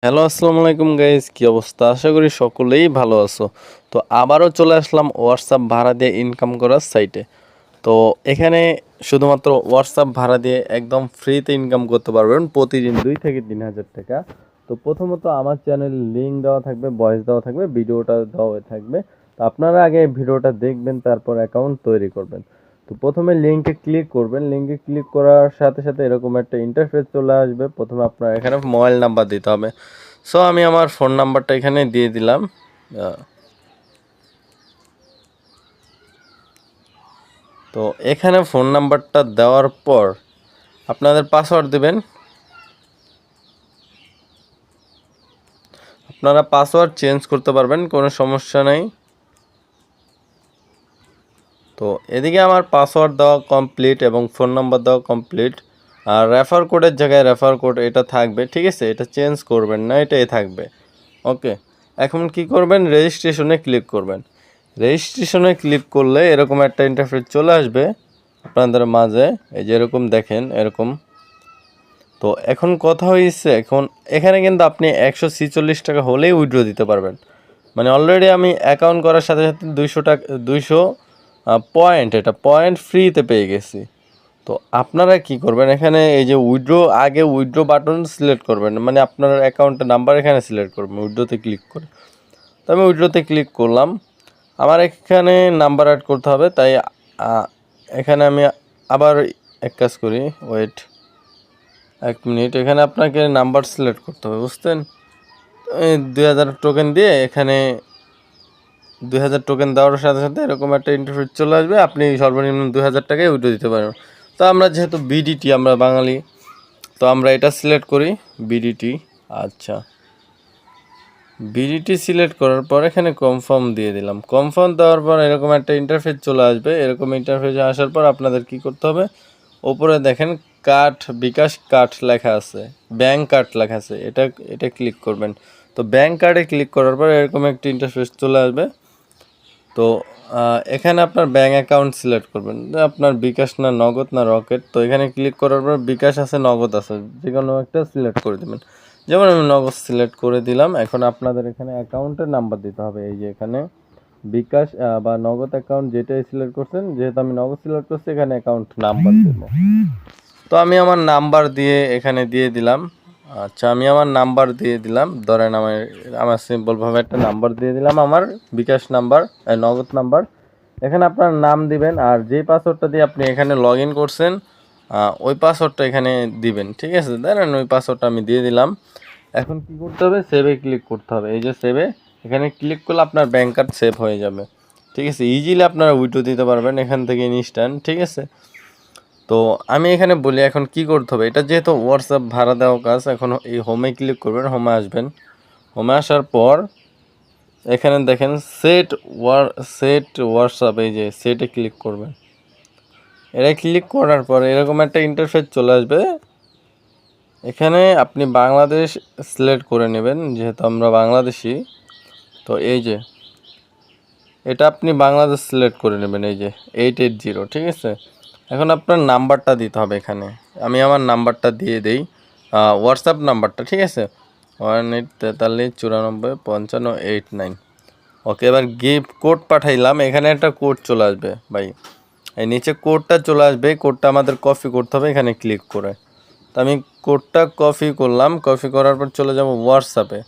Hello, আসসালামু আলাইকুম guys, কি অবস্থা? আশা করি সকলেই ভালো আছো। তো আবারও চলে আসলাম হোয়াটসঅ্যাপ ভাড়া দিয়ে ইনকাম করার সাইটে। তো এখানে শুধুমাত্র হোয়াটসঅ্যাপ ভাড়া দিয়ে একদম ফ্রিতে ইনকাম করতে পারবেন প্রতিদিন 2 থেকে 3 হাজার টাকা। তো প্রথমত আমার চ্যানেলের লিঙ্ক দেওয়া থাকবে, ভয়েস দেওয়া থাকবে, ভিডিওটা দেওয়া থাকবে। তো আপনারা আগে ভিডিওটা দেখবেন, তারপর অ্যাকাউন্ট তৈরি করবেন। তো প্রথমে লিঙ্কে ক্লিক করবেন। লিঙ্কে ক্লিক করার সাথে সাথে এরকম একটা ইন্টারফেস চলে আসবে। প্রথমে আপনার এখানে মোবাইল নাম্বার দিতে হবে। সো আমি আমার ফোন নাম্বারটা এখানে দিয়ে দিলাম। তো এখানে ফোন নাম্বারটা দেওয়ার পর আপনাদের পাসওয়ার্ড দেবেন। আপনারা পাসওয়ার্ড চেঞ্জ করতে পারবেন, কোনো সমস্যা নেই। তো এদিকে আমার পাসওয়ার্ড দেওয়া কমপ্লিট এবং ফোন নাম্বার দেওয়া কমপ্লিট। আর রেফার কোডের জায়গায় রেফার কোড এটা থাকবে, ঠিক আছে? এটা চেঞ্জ করবেন না, এটাই থাকবে। ওকে, এখন কি করবেন? রেজিস্ট্রেশনে ক্লিক করবেন। রেজিস্ট্রেশনে ক্লিক করলে এরকম একটা ইন্টারফেস চলে আসবে আপনাদের মাঝে। এই যে এরকম দেখেন, এরকম। তো এখন কথা হয়েছে, এখন এখানে কিন্তু আপনি 146 টাকা হলেই উইথড্র দিতে পারবেন। মানে অলরেডি আমি অ্যাকাউন্ট করার সাথে সাথে 200 টাকা 200 পয়েন্ট, এটা পয়েন্ট ফ্রিতে পেয়ে গেছি। তো আপনারা কি করবেন? এখানে এই যে উইথড্র, আগে উইথড্র বাটন সিলেক্ট করবেন, মানে আপনার অ্যাকাউন্টের নাম্বার এখানে সিলেক্ট করবেন উইথড্রতে ক্লিক করে। তো আমি উইথড্রতে ক্লিক করলাম। আমার এখানে নাম্বার অ্যাড করতে হবে, তাই এখানে আমি আবার এক কাজ করি, ওয়েট 1 মিনিট। এখানে আপনাকে নাম্বার সিলেক্ট করতে হবে, বুঝতেন? 2000 টোকেন দিয়ে এখানে 2000 টোকেন দেওয়ার সাথে সাথে এরকম একটা ইন্টারফেস চলে আসবে। আপনি সর্বনিম্ন 2000 টাকায় উইথড্র দিতে পারেন। তো আমরা যেহেতু বিডিটি, আমরা বাঙালি, তো আমরা এটা সিলেক্ট করি, বিডিটি। আচ্ছা, বিডিটি সিলেক্ট করার পর এখানে কনফার্ম দিয়ে দিলাম। কনফার্ম দেওয়ার পর এরকম একটা ইন্টারফেস চলে আসবে। এরকম ইন্টারফেস আসার পর আপনাদের কি করতে হবে? ওপরে দেখেন কার্ড, বিকাশ কার্ড লেখা আছে, ব্যাংক কার্ড লেখা আছে, এটা এটা ক্লিক করবেন। তো ব্যাংক কার্ডে ক্লিক করার পর এরকম একটা ইন্টারফেস চলে আসবে। তো এখানে আপনার ব্যাংক অ্যাকাউন্ট সিলেক্ট করবেন, আপনার বিকাশ না নগদ না রকেট। তো এখানে ক্লিক করার পর বিকাশ আছে, নগদ আছে, যে কোনো একটা সিলেক্ট করে দেবেন। যেমন আমি নগদ সিলেক্ট করে দিলাম। এখন আপনাদের এখানে অ্যাকাউন্টের নাম্বার দিতে হবে। এই যে এখানে বিকাশ বা নগদ অ্যাকাউন্ট যেটাই সিলেক্ট করছেন, যেহেতু আমি নগদ সিলেক্ট করছি, এখানে অ্যাকাউন্ট নাম্বার দেবো। তো আমি আমার নাম্বার দিয়ে এখানে দিয়ে দিলাম। আচ্ছা, আমি আমার নাম্বার দিয়ে দিলাম। ধরেন আমার সিম্পলভাবে একটা নাম্বার দিয়ে দিলাম, আমার বিকাশ নাম্বার, নগদ নাম্বার। এখানে আপনার নাম দিবেন, আর যেই পাসওয়ার্ডটা দিয়ে আপনি এখানে লগ ইন করছেন ওই পাসওয়ার্ডটা এখানে দিবেন, ঠিক আছে? ধরেন ওই পাসওয়ার্ডটা আমি দিয়ে দিলাম। এখন কি করতে হবে? সেভে ক্লিক করতে হবে। এই যে সেভে, এখানে ক্লিক করলে আপনার ব্যাংক কার্ড সেভ হয়ে যাবে, ঠিক আছে? ইজিলি আপনারা উইথড্র দিতে পারবেন এখান থেকে ইনস্ট্যান্ট, ঠিক আছে? তো আমি এখানে বলি এখন কি করতে হবে। এটা যেহেতু হোয়াটসঅ্যাপ ভাড়া দেওয়া কাজ, এখন এই হোমে ক্লিক করবেন, হোমে আসবেন। হোমে আসার পর এখানে দেখেন সেট হোয়াটসঅ্যাপ, এই যে সেটে ক্লিক করবেন। এটা ক্লিক করার পর এরকম একটা ইন্টারফেস চলে আসবে। এখানে আপনি বাংলাদেশ সিলেক্ট করে নেবেন, যেহেতু আমরা বাংলাদেশি। তো এই যে এটা আপনি বাংলাদেশ সিলেক্ট করে নেবেন, এই যে 880, ঠিক আছে? এখন আপনার নাম্বারটা দিতে হবে এখানে। আমি আমার নাম্বারটা দিয়ে দেই, হোয়াটসঅ্যাপ নাম্বারটা, ঠিক আছে? 1843945589। ওকে, এবার গিফট কোড পাঠাইলাম। এখানে একটা কোড চলে আসবে ভাই, এই নিচে কোডটা চলে আসবে। কোডটা আমাদের কপি করতে হবে এখানে ক্লিক করে। তো আমি কোডটা কপি করলাম। কপি করার পর চলে যাব হোয়াটসঅ্যাপে।